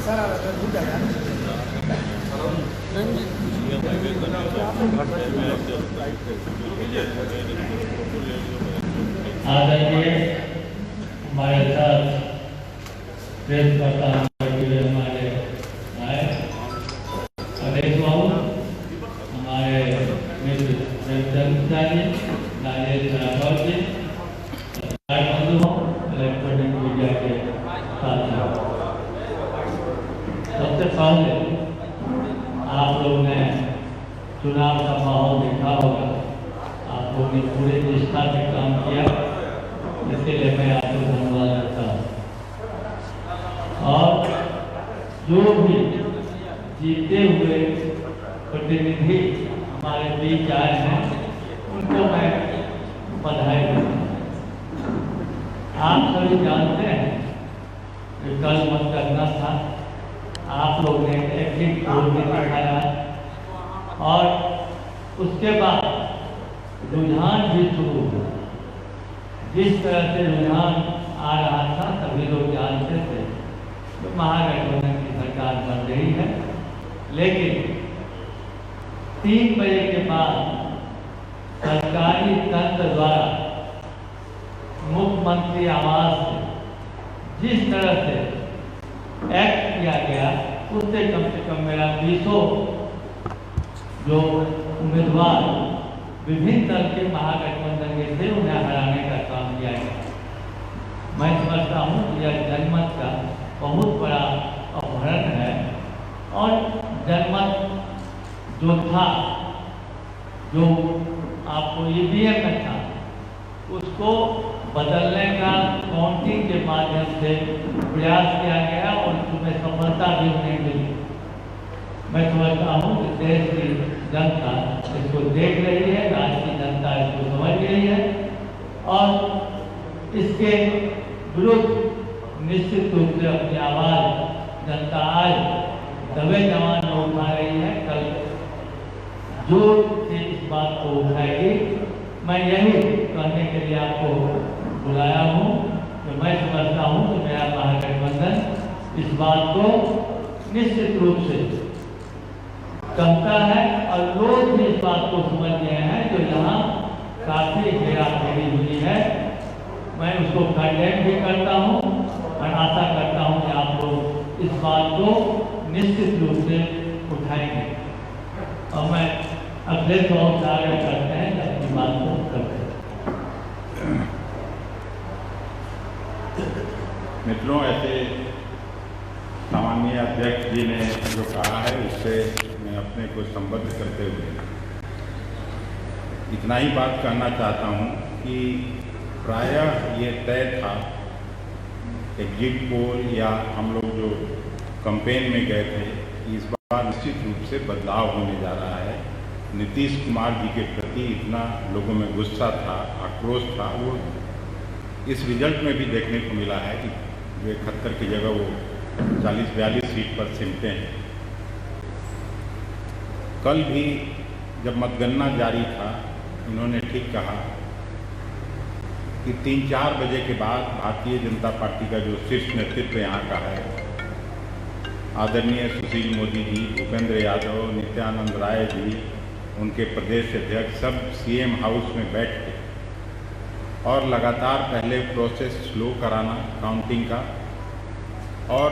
आदरणीय हमारे साथ प्रेस वार्ता हमारे आए अध्यक्ष बाबू, हमारे मित्र प्रेमचंद जी, राजेश राठौर जी, इलेक्ट्रॉनिक मीडिया के साथियों, सबसे पहले आप लोग ने चुनाव का माहौल देखा होगा। आप लोगों ने पूरे निष्ठा से काम किया, इसके लिए मैं आपको धन्यवाद देता हूँ। और जो भी जीते हुए प्रतिनिधि हमारे बीच आए हैं, उनको मैं बधाई देता हूँ। आप सभी जानते हैं कि कल मतगणना था, आप लोग ने एग्जिट पोल भी दिखाया और उसके बाद रुझान भी शुरू हुआ। जिस तरह से रुझान आ रहा था सभी लोग जानते थे तो महागठबंधन की सरकार बन रही है, लेकिन 3 बजे के बाद सरकारी तंत्र द्वारा मुख्यमंत्री आवास से जिस तरह से एक्ट किया गया, उससे कम से कम मेरा 20 जो उम्मीदवार विभिन्न दल के महागठबंधन के थे उन्हें हराने का काम किया गया। मैं समझता हूँ कि यह जनमत का बहुत बड़ा अपहरण है और जनमत जो था, जो आपको ईवीएम में था, उसको बदलने का काउंटिंग के माध्यम से प्रयास किया गया और उसमें सफलता भी उन्हें मिली। मैं समझता हूँ कि देश की जनता इसको देख रही है, राज्य की जनता इसको समझ रही है और इसके विरुद्ध निश्चित रूप से अपनी आवाज जनता आज दबे जवान में उठा रही है। कल जोर से इस बात को उठाएगी। मैं यही कहने के लिए आपको बुलाया हूँ कि मैं समझता हूँ कि मेरा महागठबंधन इस बात को निश्चित रूप से कहता है और लोग भी इस बात को समझ गए हैं। जो यहाँ काफी हेराफेरी हुई है, मैं उसको कंडेम भी करता हूँ और आशा करता हूँ कि आप लोग इस बात को निश्चित रूप से उठाएंगे और मैं अगले से आग्रह करते हैं कि अपनी बात को करते हैं। मित्रों, ऐसे सामान्य अध्यक्ष जी ने जो कहा है उससे मैं अपने को संबद्ध करते हुए इतना ही बात कहना चाहता हूँ कि प्रायः ये तय था, एग्जिट पोल या हम लोग जो कैंपेन में गए थे, इस बार निश्चित रूप से बदलाव होने जा रहा है। नीतीश कुमार जी के प्रति इतना लोगों में गुस्सा था, आक्रोश था, वो इस रिजल्ट में भी देखने को मिला है कि जो 71 की जगह वो 40-42 सीट पर सिमटे हैं। कल भी जब मतगणना जारी था, इन्होंने ठीक कहा कि 3-4 बजे के बाद भारतीय जनता पार्टी का जो शीर्ष नेतृत्व यहाँ का है, आदरणीय सुशील मोदी जी, भूपेंद्र यादव, नित्यानंद राय जी, उनके प्रदेश अध्यक्ष सब सीएम हाउस में बैठ के और लगातार पहले प्रोसेस स्लो कराना काउंटिंग का, और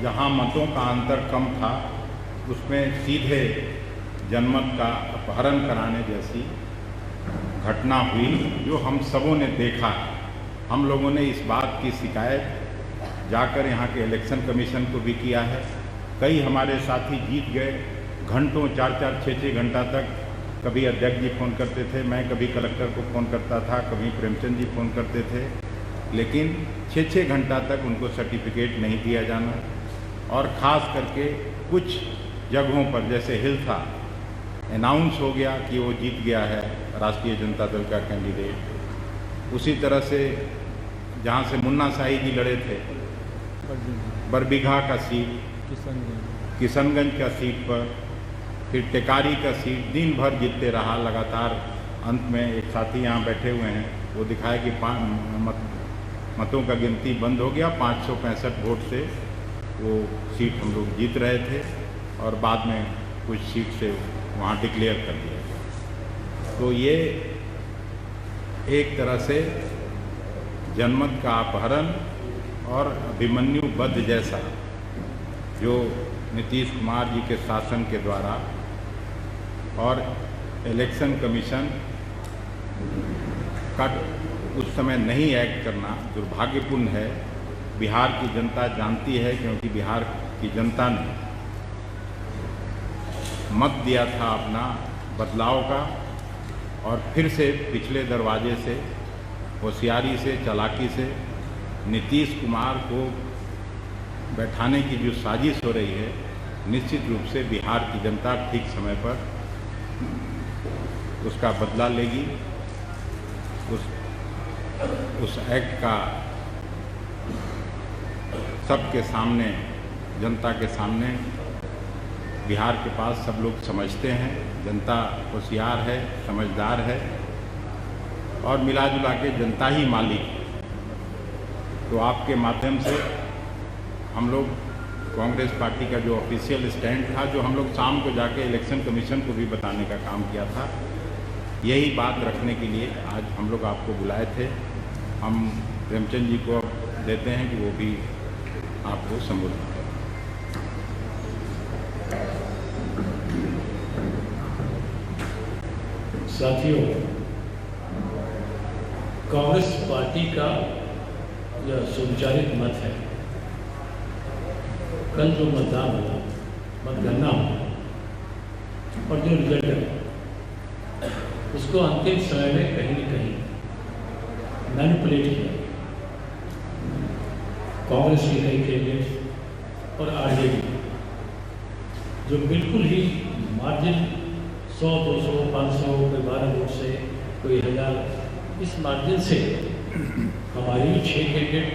जहां मतों का अंतर कम था उसमें सीधे जनमत का अपहरण कराने जैसी घटना हुई, जो हम सबों ने देखा। हम लोगों ने इस बात की शिकायत जाकर यहाँ के इलेक्शन कमीशन को भी किया है। कई हमारे साथी जीत गए, घंटों 4-4, 6-6 घंटा तक कभी अध्यक्ष जी फ़ोन करते थे, मैं कभी कलेक्टर को फ़ोन करता था, कभी प्रेमचंद जी फ़ोन करते थे, लेकिन 6-6 घंटा तक उनको सर्टिफिकेट नहीं दिया जाना। और ख़ास करके कुछ जगहों पर जैसे हिल्सा अनाउंस हो गया कि वो जीत गया है राष्ट्रीय जनता दल का कैंडिडेट। उसी तरह से जहाँ से मुन्ना शाही जी लड़े थे, बरबीघा का सीट, किशनगंज का सीट पर, फिर टेकारी का सीट, दिन भर जीतते रहा लगातार। अंत में एक साथी यहाँ बैठे हुए हैं, वो दिखाया कि मतों का गिनती बंद हो गया 565 वोट से वो सीट हम लोग जीत रहे थे और बाद में कुछ सीट से वहाँ डिक्लेयर कर दिया गया। तो ये एक तरह से जनमत का अपहरण और अभिमन्यु वध जैसा जो नीतीश कुमार जी के शासन के द्वारा और इलेक्शन कमीशन का उस समय नहीं एक्ट करना दुर्भाग्यपूर्ण है। बिहार की जनता जानती है, क्योंकि बिहार की जनता ने मत दिया था अपना बदलाव का, और फिर से पिछले दरवाजे से होशियारी से चालाकी से नीतीश कुमार को बैठाने की जो साजिश हो रही है, निश्चित रूप से बिहार की जनता ठीक समय पर उसका बदला लेगी। उस एक्ट का सबके सामने, जनता के सामने, बिहार के पास सब लोग समझते हैं, जनता होशियार है, समझदार है और मिला जुला के जनता ही मालिक है। तो आपके माध्यम से हम लोग कांग्रेस पार्टी का जो ऑफिशियल स्टैंड था, जो हम लोग शाम को जाके इलेक्शन कमीशन को भी बताने का काम किया था, यही बात रखने के लिए आज हम लोग आपको बुलाए थे। हम प्रेमचंद जी को देते हैं कि वो भी आपको संबोधित करें। साथियों, कांग्रेस पार्टी का यह सुविचारित मत है। कल जो मतदान हुआ, मतगणना हुआ और जो रिजल्ट है, उसको अंतिम समय में कहीं न कहीं मैनिपुलेट किया कांग्रेस के कई कैंडिडेट्स और आरजेडी, जो बिल्कुल ही मार्जिन 100, 200, 500, कोई 12 वोट से, कोई 1000, इस मार्जिन से हमारी 6 कैंडिडेट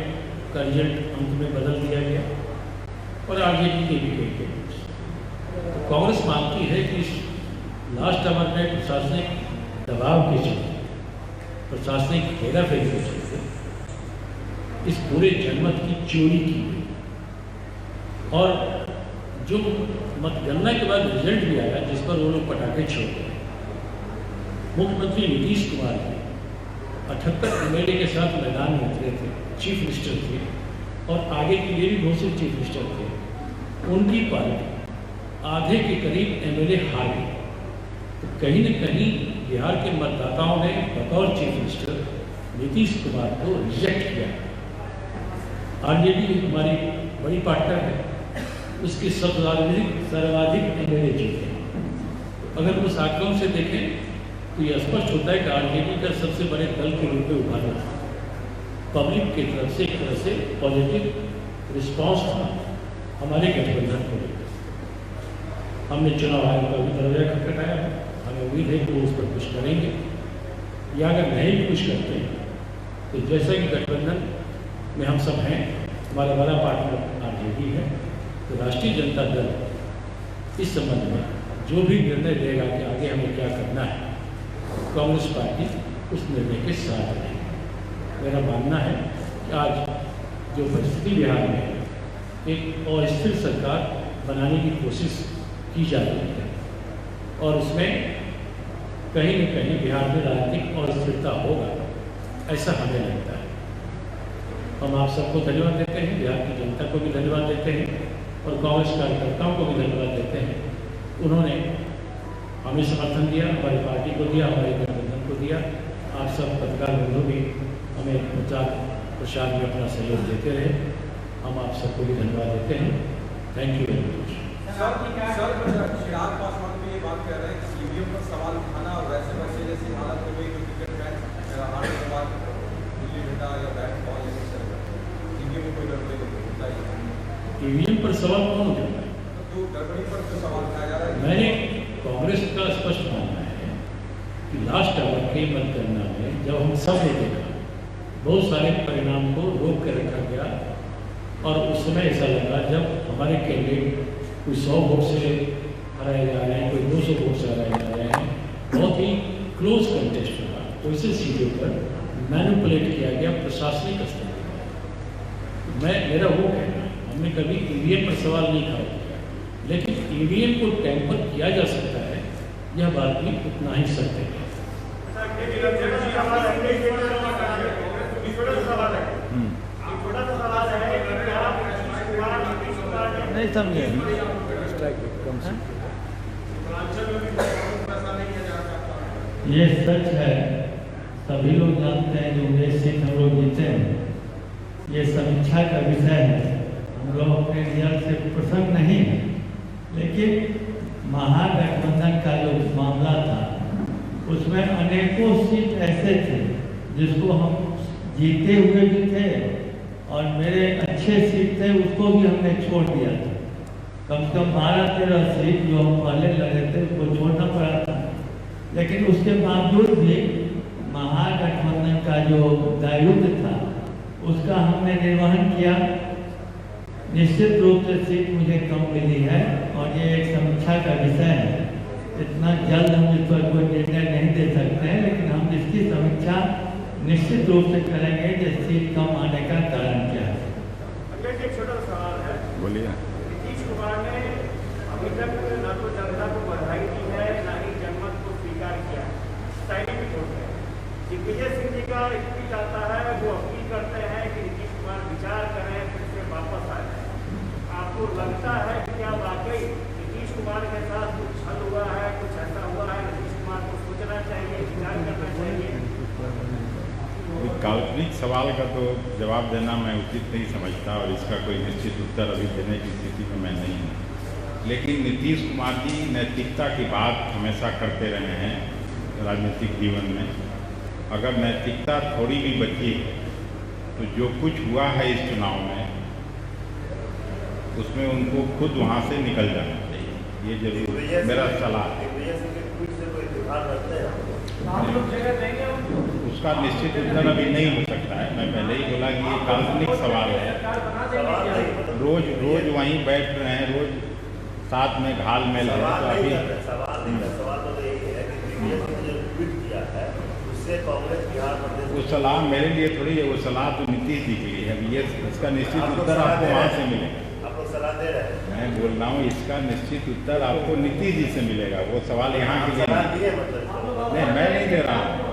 का रिजल्ट अंत में बदल दिया गया और आरजेडी के भी कई कैंडिडेट्स। तो कांग्रेस मानती है कि लास्ट आवर में प्रशासनिक दबाव के चलते, प्रशासनिक हेराफेरी के चलते इस पूरे जनमत की चोरी की गई और जो मतगणना के बाद रिजल्ट भी आया, जिस पर वो लोग पटाखे छोड़ गए। मुख्यमंत्री नीतीश कुमार जी 78 एमएलए के साथ मैदान में उतरे थे, चीफ मिनिस्टर थे और आगे के लिए भी घोषित चीफ मिनिस्टर थे। उनकी पार्टी आधे के करीब एमएलए हार गई। तो कहीं न कहीं बिहार के मतदाताओं ने बतौर चीफ मिनिस्टर नीतीश कुमार को रिजेक्ट किया। आरजेडी हमारी बड़ी पार्टनर है, उसके सर्वाधिक एमएलए जीते। अगर उस आंकड़ों से देखें तो यह स्पष्ट होता है कि आरजेडी का सबसे बड़े दल के रूप में उभारना था। पब्लिक की तरफ से एक तरह से पॉजिटिव रिस्पांस था हमारे गठबंधन को लेकर। हमने चुनाव आयोग का भी दरवाजा खटखटाया है, हमें उम्मीद है कि वो उस पर कुछ करेंगे, या अगर नहीं भी कुछ करते हैं तो जैसा कि गठबंधन में हम सब हैं, हमारा बड़ा पार्टनर आरजेडी है, तो राष्ट्रीय जनता दल इस संबंध में जो भी निर्णय देगा कि आगे हमें क्या करना है, कांग्रेस पार्टी उस निर्णय के साथ रहेगी। मेरा मानना है कि आज जो परिस्थिति बिहार में है, एक अस्थिर सरकार बनाने की कोशिश की जा रही है और उसमें कहीं न कहीं बिहार में राजनीतिक अस्थिरता होगा, ऐसा हमें लगता है। हम आप सबको धन्यवाद देते हैं, बिहार की जनता को भी धन्यवाद देते हैं और कांग्रेस कार्यकर्ताओं को भी धन्यवाद देते हैं। उन्होंने हमें समर्थन दिया, हमारी पार्टी को दिया, हमारे गठबंधन को दिया। आप सब पत्रकार बंधु भी हमें प्रचार प्रसार में अपना सहयोग देते रहे, हम आप सबको भी धन्यवाद देते हैं। Thank you very much. Chirag Paswan भी ये बात कर रहे हैं कि ईवीएम पर सवाल उठाना और वैसे वैसे जैसी हालत हो गई कि क्रिकेट मैच हारने के बाद दिल्ली बेटा या बैट बॉल ईवीएम में कोई गड़बड़ी होता है। ईवीएम पर सवाल कौन उठा रहा है? तो गड़बड़ी पर जो सवाल उठाया जा रहा है, मैंने कांग्रेस का स्पष्ट मानना है कि लास्ट आवर के मतगणना में जब हम सब ने देखा, बहुत सारे परिणाम को रोक कर रखा गया और उस समय ऐसा लगा जब हमारे कैंडिडेट कोई 100 वोट से हराए जा रहे हैं, कोई 200 वोट से हराए जा रहे हैं, बहुत ही क्लोज कंटेस्ट रहा। तो इसे सीटों पर मैनिपुलेट किया गया प्रशासनिक स्तर पर। मेरा वो कहना है, हमने कभी ईवीएम पर सवाल नहीं खड़ा किया, लेकिन ईवीएम को टैंपर किया जा सकता है, यह बात भी उतना ही सत्य है। नहीं समझे। ये सच है, सभी लोग जानते हैं जो 19 सीट हम लोग जीते हैं, ये समीक्षा का विषय है। हम लोग अपने रिजल्ट से प्रसन्न नहीं है, लेकिन महागठबंधन का जो मामला था उसमें अनेकों सीट ऐसे थे जिसको हम जीते हुए भी थे, और मेरे अच्छे सीट थे उसको भी हमने छोड़ दिया था। कम से कम 12-13 सीट जो हम पहले लगे थे उसको छोड़ना पड़ा था, लेकिन उसके बावजूद भी महागठबंधन का जो दायित्व था उसका हमने निर्वहन किया। निश्चित रूप से सीट मुझे कम मिली है और ये एक समीक्षा का विषय है। इतना जल्द हम इस पर कोई निर्णय नहीं दे सकते हैं, लेकिन हम इसकी समीक्षा निश्चित रूप से करेंगे कि सीट कम आने का कारण क्या है। एक छोटा सवाल है, बोलिए। नीतीश कुमार ने अभी तक न तो जनता को बधाई दी है, न ही जनमत को स्वीकार किया। साइलेंट हो गए। दिग्विजय सिंह जी का ट्वीट आता है, वो अपील करते हैं कि नीतीश कुमार विचार करें, फिर से वापस आ जाए। आपको लगता है कि क्या वाकई नीतीश कुमार के साथ कुछ छल हुआ है, कुछ ऐसा हुआ है? नीतीश कुमार को सोचना चाहिए, विचार करना चाहिए। काल्पनिक सवाल का तो जवाब देना मैं उचित नहीं समझता, और इसका कोई निश्चित उत्तर अभी देने की स्थिति में मैं नहीं हूँ। लेकिन नीतीश कुमार जी नैतिकता की बात हमेशा करते रहे हैं राजनीतिक जीवन में। अगर नैतिकता थोड़ी भी बची है तो जो कुछ हुआ है इस चुनाव में उसमें उनको खुद वहाँ से निकल जाना चाहिए, ये जरूर मेरा सलाह है। उसका निश्चित उत्तर अभी नहीं हो सकता है। मैं पहले ही बोला कि ये काल्पनिक सवाल है। रोज रोज वहीं बैठ रहे हैं, रोज साथ में घाल मेल है, तो अभी वो सलाह मेरे लिए थोड़ी है, वो सलाह तो नीतीश जी की है। अब ये इसका निश्चित उत्तर आपको वहाँ से मिलेगा। मैं बोल रहा हूँ इसका निश्चित उत्तर आपको नीतीश जी से मिलेगा। वो सवाल यहाँ के लिए नहीं, मैं नहीं दे रहा हूँ।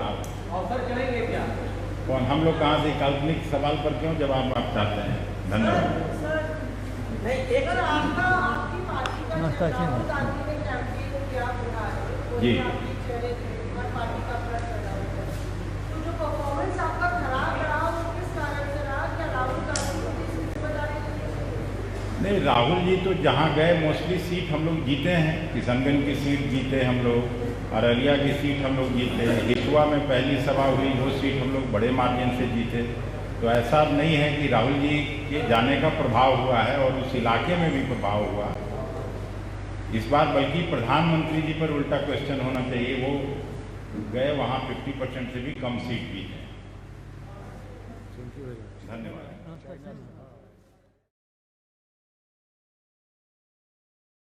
कौन हम लोग कहाँ से काल्पनिक सवाल पर क्यों जवाब आप चाहते हैं? धन्यवाद। जी नहीं, राहुल जी तो जहाँ गए मोस्टली सीट हम लोग जीते हैं। किशनगंज की सीट जीते हम लोग, अररिया की सीट हम लोग जीते, हिसुआ में पहली सभा हुई वो सीट हम लोग बड़े मार्जिन से जीते। तो ऐसा नहीं है कि राहुल जी के जाने का प्रभाव हुआ है, और उस इलाके में भी प्रभाव हुआ इस बार। बल्कि प्रधानमंत्री जी पर उल्टा क्वेश्चन होना चाहिए, वो गए वहाँ 50% से भी कम सीट जीते। धन्यवाद।